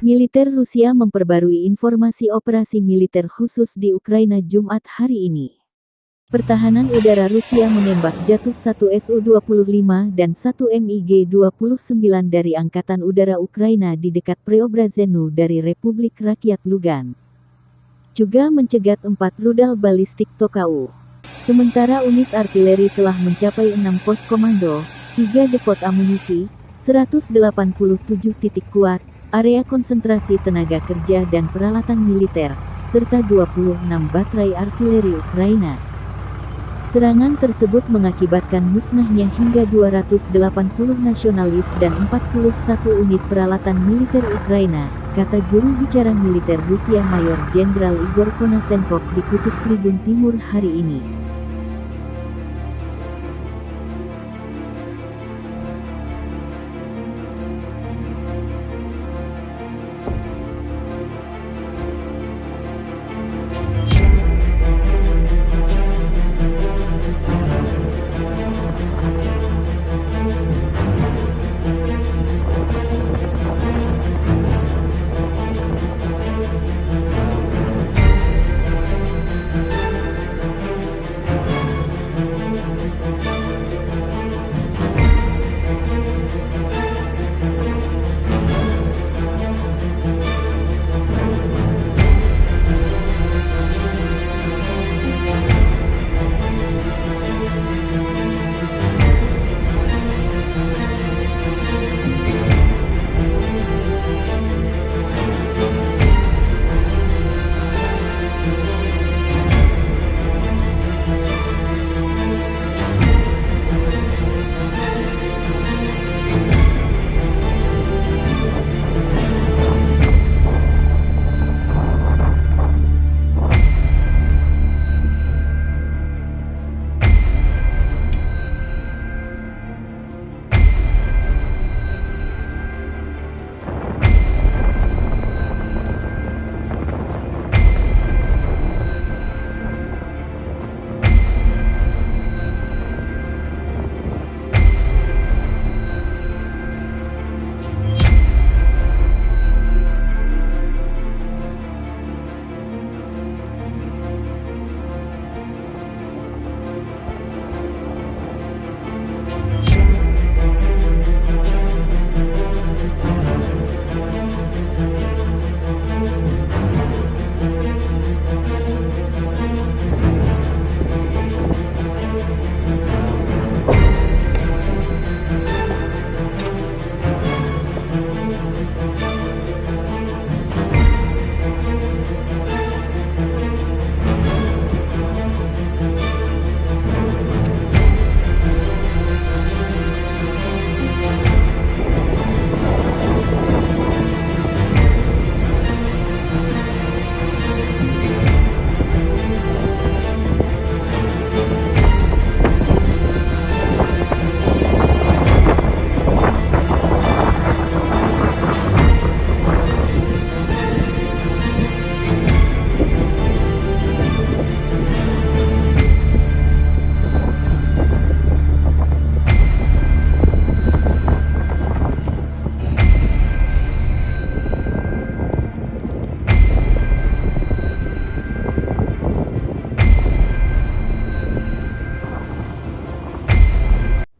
Militer Rusia memperbarui informasi operasi militer khusus di Ukraina Jumat hari ini. Pertahanan udara Rusia menembak jatuh satu Su-25 dan satu MiG-29 dari Angkatan Udara Ukraina di dekat Preobrazhenu dari Republik Rakyat Lugansk. Juga mencegat 4 rudal balistik Tokawu. Sementara unit artileri telah mencapai 6 pos komando, 3 depot amunisi, 187 titik kuat, area konsentrasi tenaga kerja dan peralatan militer, serta 26 baterai artileri Ukraina. Serangan tersebut mengakibatkan musnahnya hingga 280 nasionalis dan 41 unit peralatan militer Ukraina, kata juru bicara militer Rusia Mayor Jenderal Igor Konasenkov dikutip Tribun Timur hari ini.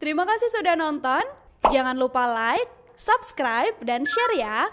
Terima kasih sudah nonton. Jangan lupa like, subscribe, dan share ya.